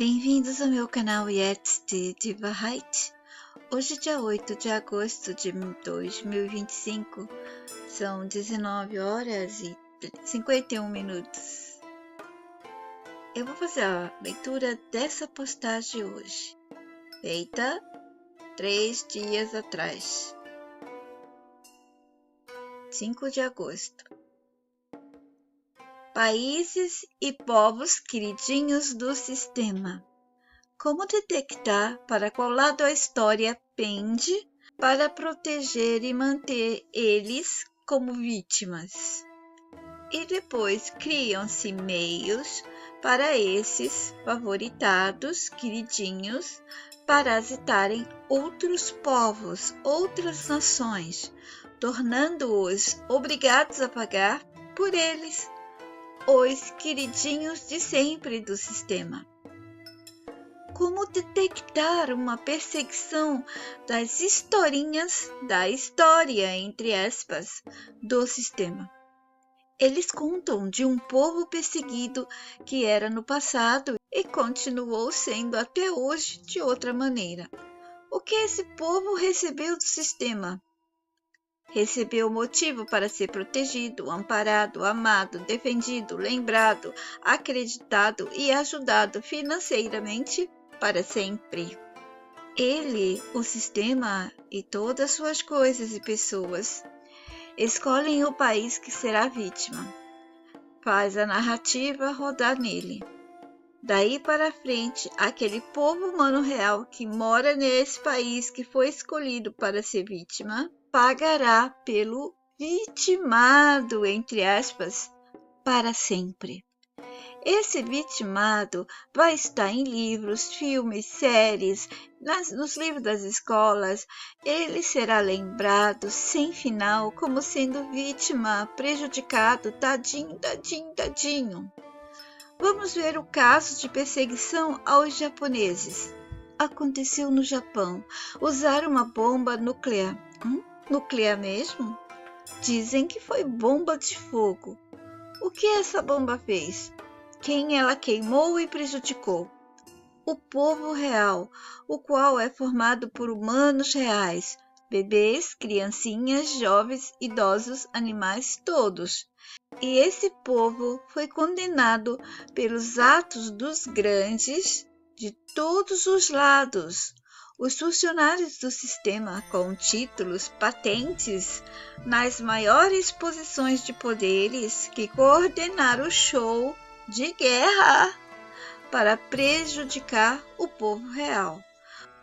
Bem-vindos ao meu canal Jetzt de Wahrheit. Hoje, dia 8 de agosto de 2025, são 19 horas e 51 minutos. Eu vou fazer a leitura dessa postagem hoje, feita 3 dias atrás, 5 de agosto. Países e povos queridinhos do sistema. Como detectar para qual lado a história pende para proteger e manter eles como vítimas? E depois criam-se meios para esses favoritados, queridinhos, parasitarem outros povos, outras nações, tornando-os obrigados a pagar por eles, os queridinhos de sempre do sistema. Como detectar uma perseguição das historinhas da história, entre aspas, do sistema? Eles contam de um povo perseguido que era no passado e continuou sendo até hoje de outra maneira. O que esse povo recebeu do sistema? Recebeu motivo para ser protegido, amparado, amado, defendido, lembrado, acreditado e ajudado financeiramente para sempre. Ele, o sistema e todas suas coisas e pessoas escolhem o país que será vítima. Faz a narrativa rodar nele. Daí para frente, aquele povo humano real que mora nesse país que foi escolhido para ser vítima, pagará pelo vitimado, entre aspas, para sempre. Esse vitimado vai estar em livros, filmes, séries, nos livros das escolas. Ele será lembrado sem final como sendo vítima, prejudicado, tadinho, tadinho, tadinho. Vamos ver o caso de perseguição aos japoneses. Aconteceu no Japão. Usaram uma bomba nuclear. Nuclear mesmo? Dizem que foi bomba de fogo. O que essa bomba fez? Quem ela queimou e prejudicou? O povo real, o qual é formado por humanos reais, bebês, criancinhas, jovens, idosos, animais, todos. E esse povo foi condenado pelos atos dos grandes de todos os lados. Os funcionários do sistema com títulos, patentes, nas maiores posições de poderes que coordenaram o show de guerra para prejudicar o povo real.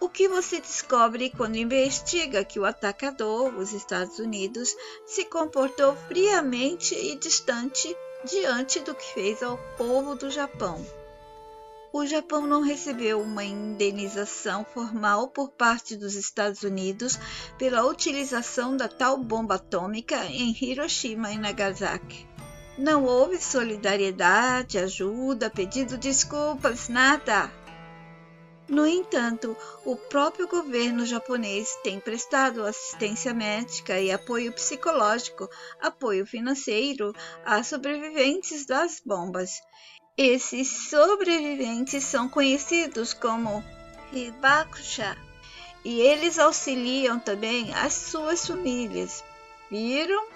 O que você descobre quando investiga que o atacador, os Estados Unidos, se comportou friamente e distante diante do que fez ao povo do Japão? O Japão não recebeu uma indenização formal por parte dos Estados Unidos pela utilização da tal bomba atômica em Hiroshima e Nagasaki. Não houve solidariedade, ajuda, pedido de desculpas, nada. No entanto, o próprio governo japonês tem prestado assistência médica e apoio psicológico, apoio financeiro a sobreviventes das bombas. Esses sobreviventes são conhecidos como hibakusha e eles auxiliam também as suas famílias. Viram?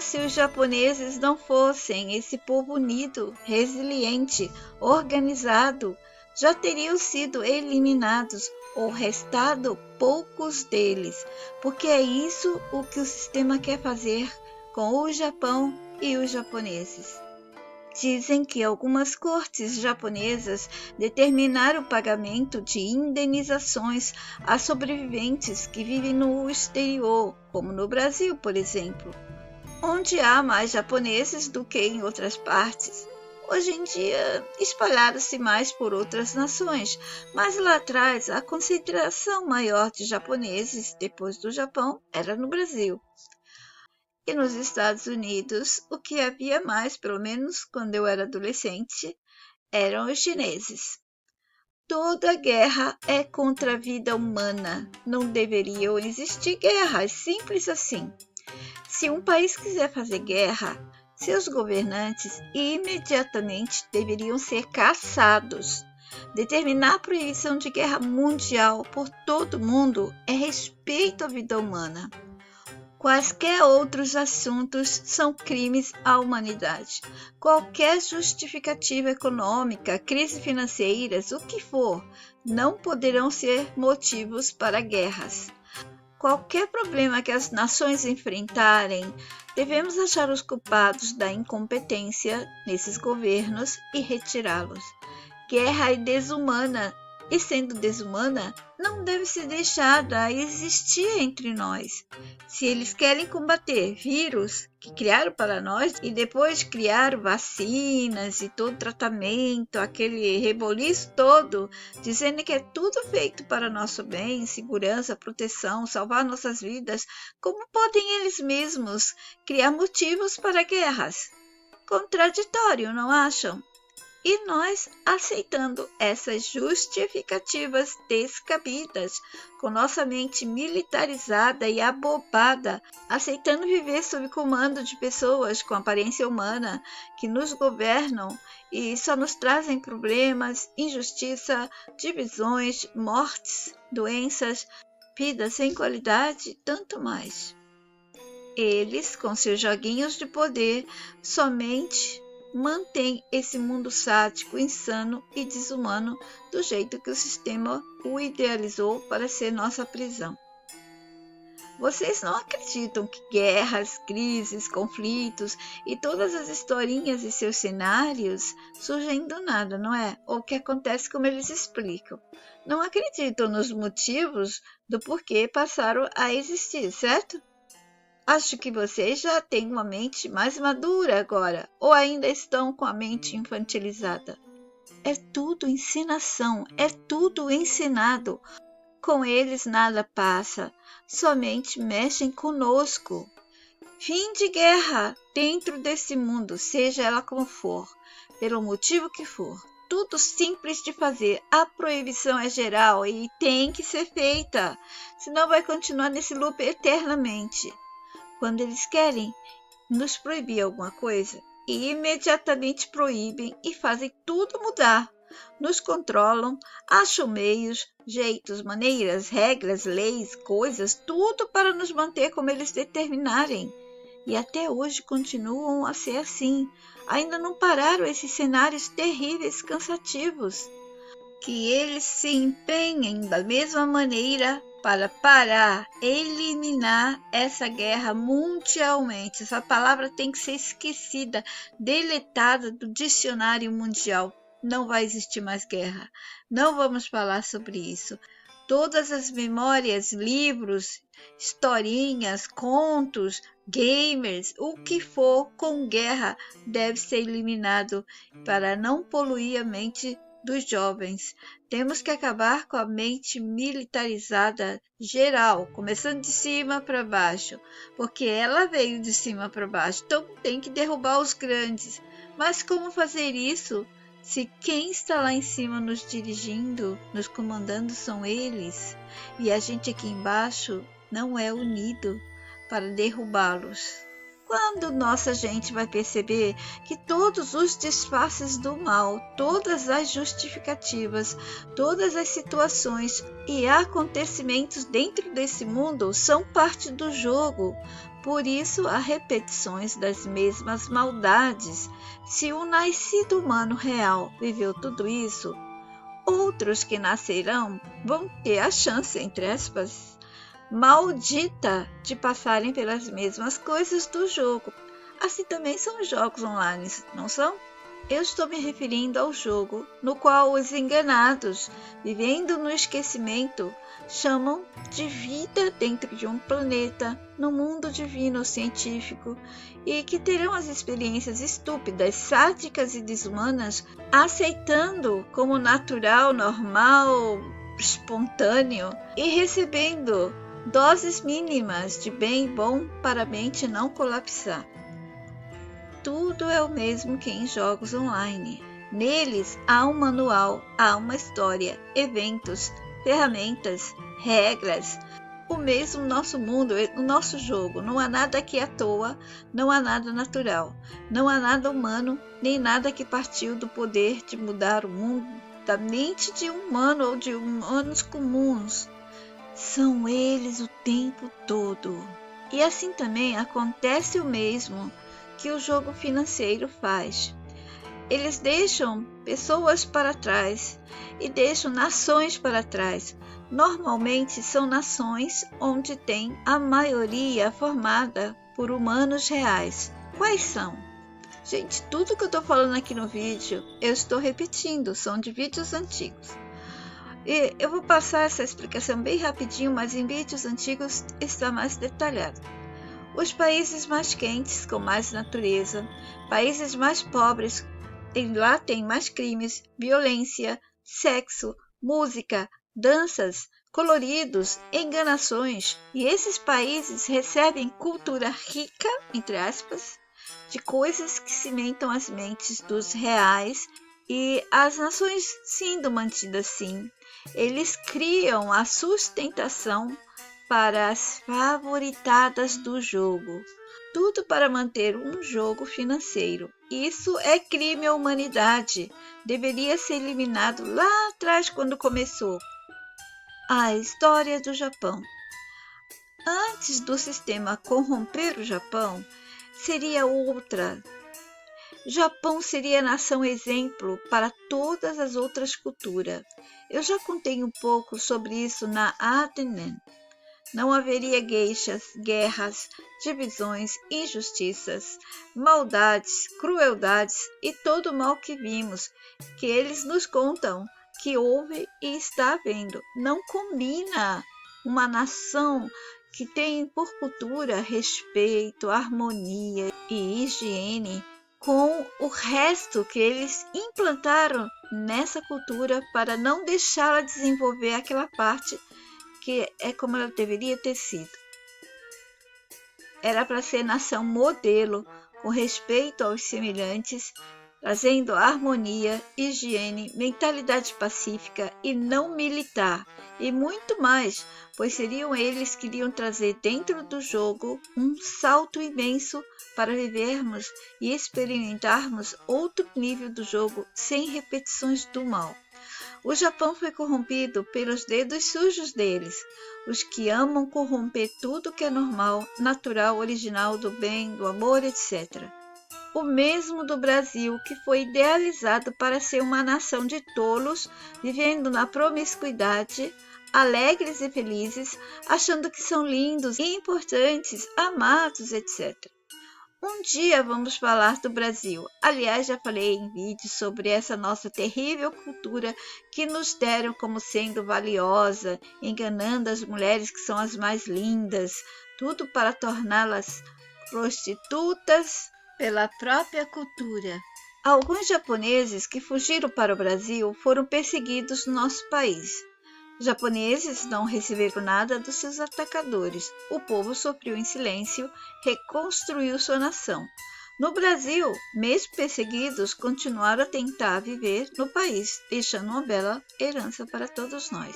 Se os japoneses não fossem esse povo unido, resiliente, organizado, já teriam sido eliminados ou restado poucos deles, porque é isso o que o sistema quer fazer com o Japão e os japoneses. Dizem que algumas cortes japonesas determinaram o pagamento de indenizações a sobreviventes que vivem no exterior, como no Brasil, por exemplo, onde há mais japoneses do que em outras partes. Hoje em dia, espalharam-se mais por outras nações, mas lá atrás a concentração maior de japoneses, depois do Japão, era no Brasil. E nos Estados Unidos, o que havia mais, pelo menos quando eu era adolescente, eram os chineses. Toda guerra é contra a vida humana. Não deveriam existir guerras, simples assim. Se um país quiser fazer guerra, seus governantes imediatamente deveriam ser caçados. Determinar a proibição de guerra mundial por todo mundo é respeito à vida humana. Quaisquer outros assuntos são crimes à humanidade. Qualquer justificativa econômica, crise financeiras, o que for, não poderão ser motivos para guerras. Qualquer problema que as nações enfrentarem, devemos achar os culpados da incompetência nesses governos e retirá-los. Guerra é desumana, e sendo desumana, não deve ser deixada existir entre nós. Se eles querem combater vírus que criaram para nós e depois criaram vacinas e todo tratamento, aquele reboliço todo, dizendo que é tudo feito para nosso bem, segurança, proteção, salvar nossas vidas, como podem eles mesmos criar motivos para guerras? Contraditório, não acham? E nós aceitando essas justificativas descabidas, com nossa mente militarizada e abobada, aceitando viver sob comando de pessoas com aparência humana que nos governam e só nos trazem problemas, injustiça, divisões, mortes, doenças, vida sem qualidade e tanto mais. Eles, com seus joguinhos de poder, somente mantém esse mundo sádico, insano e desumano do jeito que o sistema o idealizou para ser nossa prisão. Vocês não acreditam que guerras, crises, conflitos e todas as historinhas e seus cenários surgem do nada, não é? Ou que acontece como eles explicam. Não acreditam nos motivos do porquê passaram a existir, certo? Acho que vocês já têm uma mente mais madura agora, ou ainda estão com a mente infantilizada. É tudo encenação, é tudo encenado. Com eles nada passa, somente mexem conosco. Fim de guerra dentro desse mundo, seja ela como for, pelo motivo que for. Tudo simples de fazer, a proibição é geral e tem que ser feita, senão vai continuar nesse loop eternamente. Quando eles querem nos proibir alguma coisa, imediatamente proíbem e fazem tudo mudar. Nos controlam, acham meios, jeitos, maneiras, regras, leis, coisas, tudo para nos manter como eles determinarem. E até hoje continuam a ser assim. Ainda não pararam esses cenários terríveis, cansativos. Que eles se empenhem da mesma maneira para parar, eliminar essa guerra mundialmente. Essa palavra tem que ser esquecida, deletada do dicionário mundial. Não vai existir mais guerra. Não vamos falar sobre isso. Todas as memórias, livros, historinhas, contos, gamers, o que for com guerra deve ser eliminado para não poluir a mente dos jovens. Temos que acabar com a mente militarizada geral, começando de cima para baixo, porque ela veio de cima para baixo, então tem que derrubar os grandes. Mas como fazer isso se quem está lá em cima nos dirigindo, nos comandando são eles, e a gente aqui embaixo não é unido para derrubá-los? Quando nossa gente vai perceber que todos os disfarces do mal, todas as justificativas, todas as situações e acontecimentos dentro desse mundo são parte do jogo? Por isso, há repetições das mesmas maldades. Se o nascido humano real viveu tudo isso, outros que nascerão vão ter a chance, entre aspas, maldita de passarem pelas mesmas coisas do jogo. Assim também são os jogos online, não são? Eu estou me referindo ao jogo no qual os enganados, vivendo no esquecimento, chamam de vida dentro de um planeta, no mundo divino científico, e que terão as experiências estúpidas, sádicas e desumanas, aceitando como natural, normal, espontâneo e recebendo doses mínimas de bem bom para a mente não colapsar. Tudo é o mesmo que em jogos online. Neles há um manual, há uma história, eventos, ferramentas, regras. O mesmo nosso mundo, o nosso jogo. Não há nada aqui à toa, não há nada natural. Não há nada humano, nem nada que partiu do poder de mudar o mundo da mente de um humano ou de humanos comuns. São eles o tempo todo. E assim também acontece o mesmo que o jogo financeiro faz. Eles deixam pessoas para trás e deixam nações para trás. Normalmente são nações onde tem a maioria formada por humanos reais. Quais são? Gente, tudo que eu estou falando aqui no vídeo, eu estou repetindo, são de vídeos antigos. E eu vou passar essa explicação bem rapidinho, mas em vídeos antigos está mais detalhado. Os países mais quentes, com mais natureza, países mais pobres, lá tem mais crimes, violência, sexo, música, danças, coloridos, enganações. E esses países recebem cultura rica, entre aspas, de coisas que cimentam as mentes dos reais, e as nações sendo mantidas assim, eles criam a sustentação para as favoritadas do jogo. Tudo para manter um jogo financeiro. Isso é crime à humanidade. Deveria ser eliminado lá atrás quando começou. A história do Japão. Antes do sistema corromper o Japão, seria outra. Japão seria a nação exemplo para todas as outras culturas. Eu já contei um pouco sobre isso na Atenen. Não haveria gueixas, guerras, divisões, injustiças, maldades, crueldades e todo o mal que vimos, que eles nos contam que houve e está havendo. Não combina uma nação que tem por cultura respeito, harmonia e higiene com o resto que eles implantaram nessa cultura para não deixá-la desenvolver aquela parte que é como ela deveria ter sido. Era para ser nação modelo, com respeito aos semelhantes, trazendo harmonia, higiene, mentalidade pacífica e não militar, e muito mais, pois seriam eles que iriam trazer dentro do jogo um salto imenso para vivermos e experimentarmos outro nível do jogo sem repetições do mal. O Japão foi corrompido pelos dedos sujos deles, os que amam corromper tudo que é normal, natural, original, do bem, do amor, etc. O mesmo do Brasil, que foi idealizado para ser uma nação de tolos, vivendo na promiscuidade, alegres e felizes, achando que são lindos e importantes, amados, etc. Um dia vamos falar do Brasil. Aliás, já falei em vídeos sobre essa nossa terrível cultura que nos deram como sendo valiosa, enganando as mulheres que são as mais lindas, tudo para torná-las prostitutas pela própria cultura. Alguns japoneses que fugiram para o Brasil foram perseguidos no nosso país. Os japoneses não receberam nada dos seus atacadores. O povo sofreu em silêncio, reconstruiu sua nação. No Brasil, mesmo perseguidos, continuaram a tentar viver no país, deixando uma bela herança para todos nós.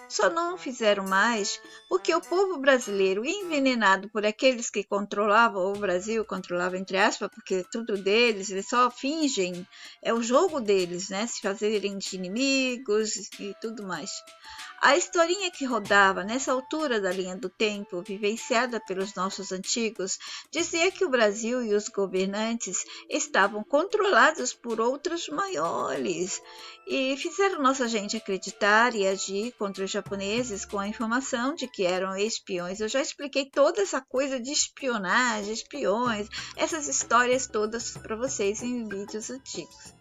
Só não fizeram mais porque o povo brasileiro, envenenado por aqueles que controlavam o Brasil, controlavam entre aspas, porque tudo deles, eles só fingem, é o jogo deles, né? Se fazerem de inimigos e tudo mais. A historinha que rodava nessa altura da linha do tempo, vivenciada pelos nossos antigos, dizia que o Brasil e os governantes estavam controlados por outros maiores e fizeram nossa gente acreditar e agir contra os japoneses com a informação de que eram espiões. Eu já expliquei toda essa coisa de espionagem, espiões, essas histórias todas para vocês em vídeos antigos.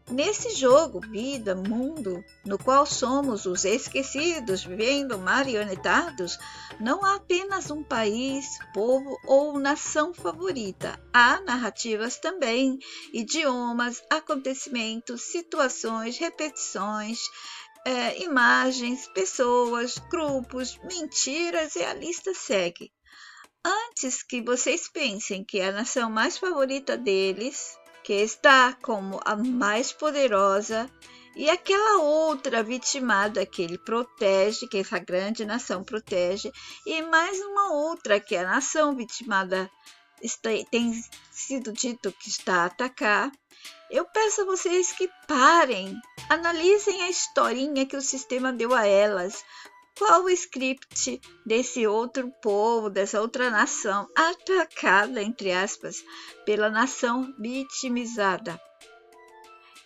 Nesse jogo, vida, mundo, no qual somos os esquecidos, vivendo marionetados, não há apenas um país, povo ou nação favorita. Há narrativas também, idiomas, acontecimentos, situações, repetições, imagens, pessoas, grupos, mentiras e a lista segue. Antes que vocês pensem que a nação mais favorita deles, que está como a mais poderosa, e aquela outra vitimada que ele protege, que essa grande nação protege, e mais uma outra que a nação vitimada tem sido dito que está a atacar, Eu peço a vocês que parem, analisem a historinha que o sistema deu a elas. Qual o script desse outro povo, dessa outra nação, atacada, entre aspas, pela nação vitimizada?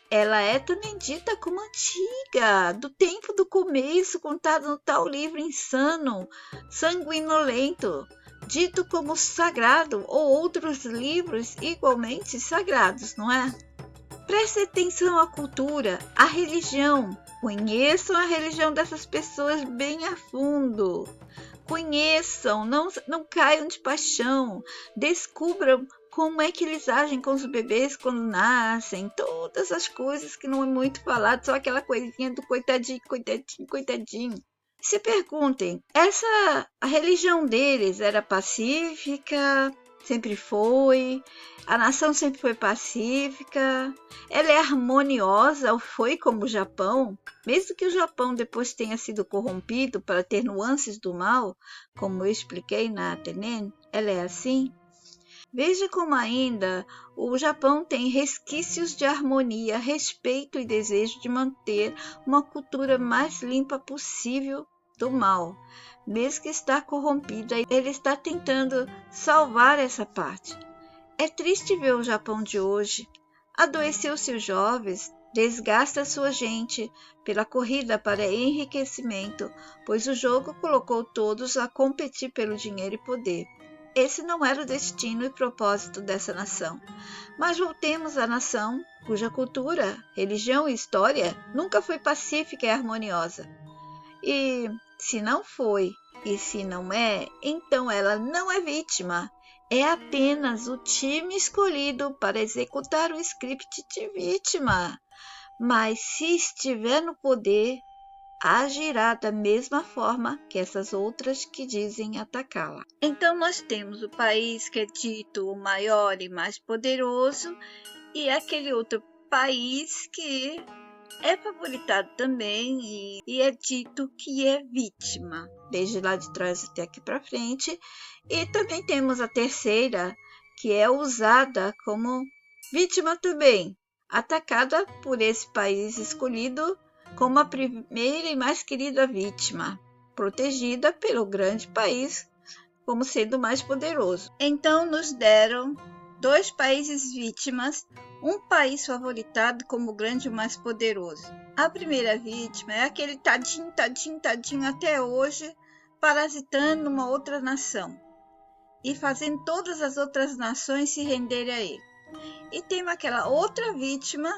Ela é também dita como antiga, do tempo do começo, contada no tal livro insano, sanguinolento, dito como sagrado, ou outros livros igualmente sagrados, não é? Preste atenção à cultura, à religião. Conheçam a religião dessas pessoas bem a fundo. Conheçam, não caiam de paixão. Descubram como é que eles agem com os bebês quando nascem. Todas as coisas que não é muito falado, só aquela coisinha do coitadinho, coitadinho, coitadinho. Se perguntem, a religião deles era pacífica? Sempre foi? A nação sempre foi pacífica? Ela é harmoniosa ou foi como o Japão? Mesmo que o Japão depois tenha sido corrompido para ter nuances do mal, como eu expliquei na Atenen, ela é assim? Veja como ainda o Japão tem resquícios de harmonia, respeito e desejo de manter uma cultura mais limpa possível do mal. Mesmo que está corrompida, ele está tentando salvar essa parte. É triste ver o Japão de hoje. Adoeceu seus jovens, desgasta sua gente pela corrida para enriquecimento, pois o jogo colocou todos a competir pelo dinheiro e poder. Esse não era o destino e propósito dessa nação. Mas voltemos à nação cuja cultura, religião e história nunca foi pacífica e harmoniosa. E se não foi, e se não é, então ela não é vítima. É apenas o time escolhido para executar o script de vítima. Mas se estiver no poder, agirá da mesma forma que essas outras que dizem atacá-la. Então nós temos o país que é dito o maior e mais poderoso e aquele outro país que é favoritado também e é dito que é vítima, desde lá de trás até aqui para frente. E também temos a terceira, que é usada como vítima também, atacada por esse país escolhido como a primeira e mais querida vítima, protegida pelo grande país como sendo mais poderoso. Então nos deram dois países vítimas, um país favoritado como o grande e mais poderoso. A primeira vítima é aquele tadinho até hoje, parasitando uma outra nação e fazendo todas as outras nações se renderem a ele. E tem aquela outra vítima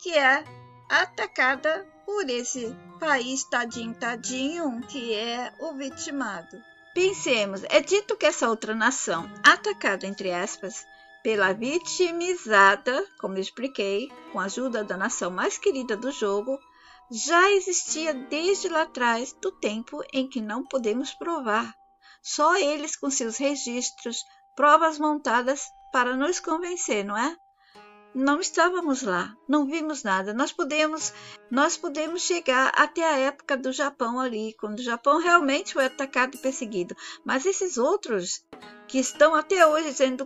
que é atacada por esse país tadinho, que é o vitimado. Pensemos, é dito que essa outra nação, atacada entre aspas, pela vitimizada, como eu expliquei, com a ajuda da nação mais querida do jogo, já existia desde lá atrás, do tempo em que não podemos provar. Só eles com seus registros, provas montadas para nos convencer, não é? Não estávamos lá, não vimos nada. Nós podemos chegar até a época do Japão ali, quando o Japão realmente foi atacado e perseguido. Mas esses outros que estão até hoje dizendo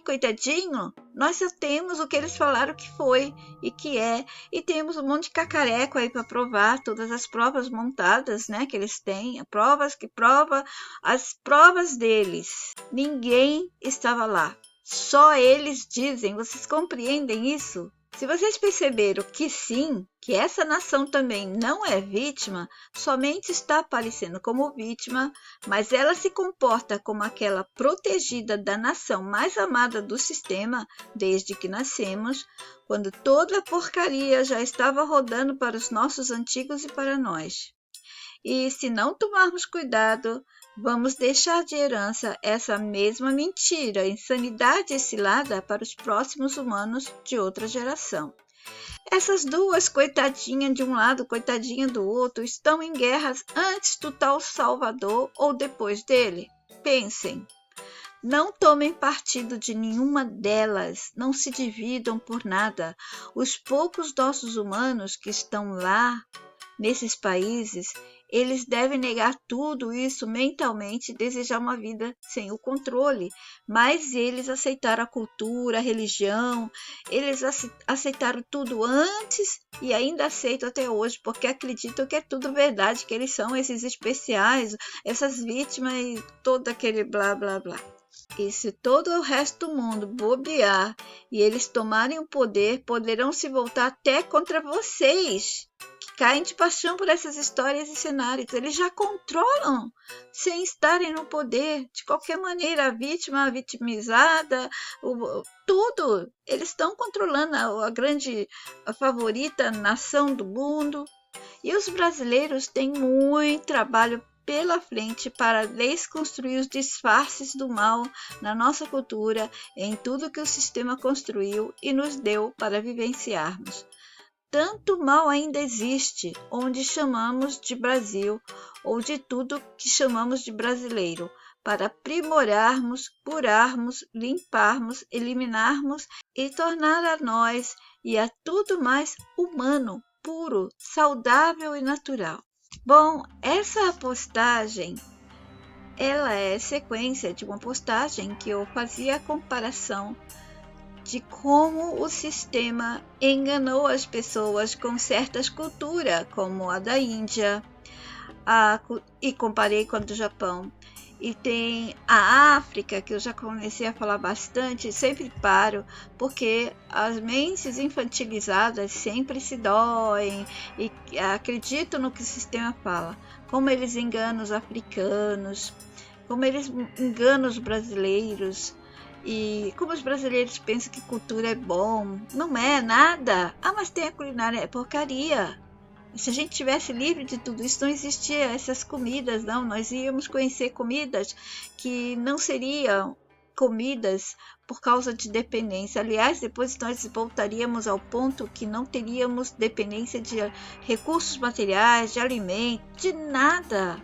coitadinho, nós só temos o que eles falaram que foi e que é. E temos um monte de cacareco aí para provar, todas as provas montadas, né, que eles têm, provas que provam as provas deles. Ninguém estava lá. Só eles dizem, vocês compreendem isso? Se vocês perceberam que sim, que essa nação também não é vítima, somente está aparecendo como vítima, mas ela se comporta como aquela protegida da nação mais amada do sistema desde que nascemos, quando toda a porcaria já estava rodando para os nossos antigos e para nós. E se não tomarmos cuidado, vamos deixar de herança essa mesma mentira, insanidade e cilada para os próximos humanos de outra geração. Essas duas, coitadinha de um lado, coitadinha do outro, estão em guerras antes do tal Salvador ou depois dele? Pensem. Não tomem partido de nenhuma delas, não se dividam por nada. Os poucos nossos humanos que estão lá, nesses países, Eles devem negar tudo isso mentalmente e desejar uma vida sem o controle. Mas eles aceitaram a cultura, a religião, eles aceitaram tudo antes e ainda aceitam até hoje, porque acreditam que é tudo verdade, que eles são esses especiais, essas vítimas e todo aquele blá blá blá. E se todo o resto do mundo bobear e eles tomarem o poder, poderão se voltar até contra vocês, que caem de paixão por essas histórias e cenários. Eles já controlam sem estarem no poder. De qualquer maneira, a vítima, a vitimizada, tudo. Eles estão controlando a favorita nação do mundo. E os brasileiros têm muito trabalho pela frente para desconstruir os disfarces do mal na nossa cultura, em tudo que o sistema construiu e nos deu para vivenciarmos. Tanto mal ainda existe, onde chamamos de Brasil, ou de tudo que chamamos de brasileiro, para aprimorarmos, curarmos, limparmos, eliminarmos e tornar a nós e a tudo mais humano, puro, saudável e natural. Bom, essa postagem, ela é sequência de uma postagem que eu fazia a comparação de como o sistema enganou as pessoas com certas culturas, como a da Índia, e comparei com a do Japão. E tem a África, que eu já comecei a falar bastante, sempre paro, porque as mentes infantilizadas sempre se doem e acreditam no que o sistema fala. Como eles enganam os africanos, como eles enganam os brasileiros, e como os brasileiros pensam que cultura é bom. Não é nada. Ah, mas tem a culinária, é porcaria. Se a gente tivesse livre de tudo isso, não existia essas comidas, não. Nós íamos conhecer comidas que não seriam comidas por causa de dependência. Aliás, depois nós voltaríamos ao ponto que não teríamos dependência de recursos materiais, de alimento, de nada.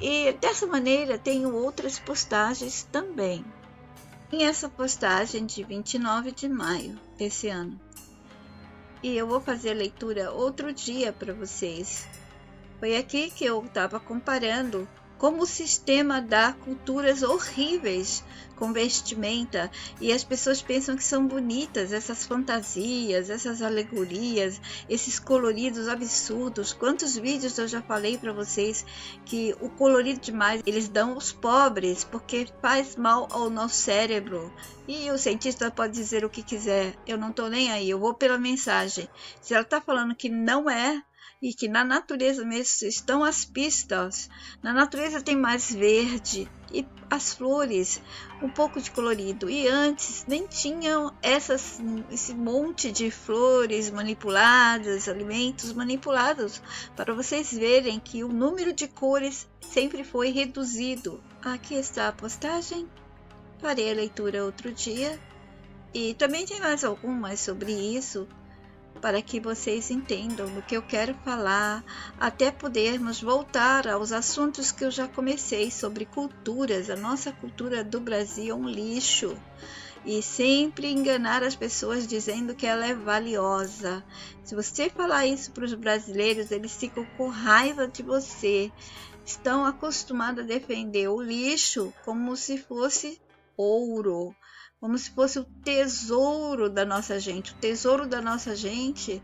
E dessa maneira tenho outras postagens também. Tem essa postagem de 29 de maio desse ano. E eu vou fazer a leitura outro dia para vocês. Foi aqui que eu estava comparando como o sistema dá culturas horríveis com vestimenta e as pessoas pensam que são bonitas, essas fantasias, essas alegorias, esses coloridos absurdos. Quantos vídeos eu já falei para vocês que o colorido demais eles dão aos pobres porque faz mal ao nosso cérebro. E o cientista pode dizer o que quiser, eu não estou nem aí, eu vou pela mensagem. Se ela está falando que não é, e que na natureza mesmo estão as pistas. Na natureza tem mais verde e as flores, um pouco de colorido. E antes nem tinham esse monte de flores manipuladas, alimentos manipulados, para vocês verem que o número de cores sempre foi reduzido. Aqui está a postagem. Farei a leitura outro dia. E também tem mais algumas sobre isso, para que vocês entendam do que eu quero falar, até podermos voltar aos assuntos que eu já comecei sobre culturas. A nossa cultura do Brasil é um lixo e sempre enganar as pessoas dizendo que ela é valiosa. Se você falar isso para os brasileiros, eles ficam com raiva de você. Estão acostumados a defender o lixo como se fosse ouro, como se fosse o tesouro da nossa gente. O tesouro da nossa gente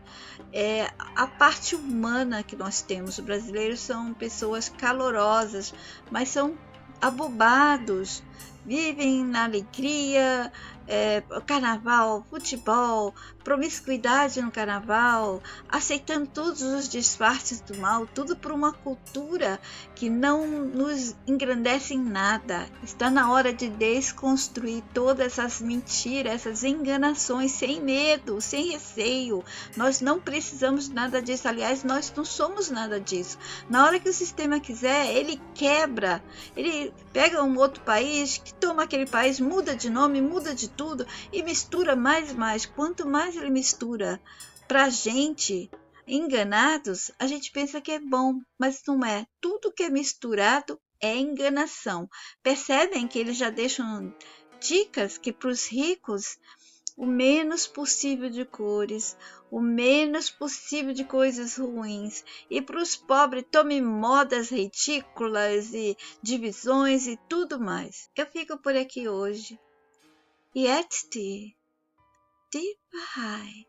é a parte humana que nós temos. Os brasileiros são pessoas calorosas, mas são abobados, vivem na alegria, carnaval, futebol, promiscuidade no carnaval, aceitando todos os disfarces do mal, tudo por uma cultura que não nos engrandece em nada. Está na hora de desconstruir todas essas mentiras, essas enganações, sem medo, sem receio. Nós não precisamos de nada disso. Aliás, nós não somos nada disso. Na hora que o sistema quiser, ele quebra. Ele pega um outro país, que toma aquele país, muda de nome, muda de tudo e mistura mais e mais. Quanto mais ele mistura pra gente, enganados, a gente pensa que é bom, mas não é. Tudo que é misturado é enganação. Percebem que eles já deixam dicas que para os ricos o menos possível de cores, o menos possível de coisas ruins. E para os pobres, tome modas ridículas e divisões e tudo mais. Eu fico por aqui hoje. Yet Deep High.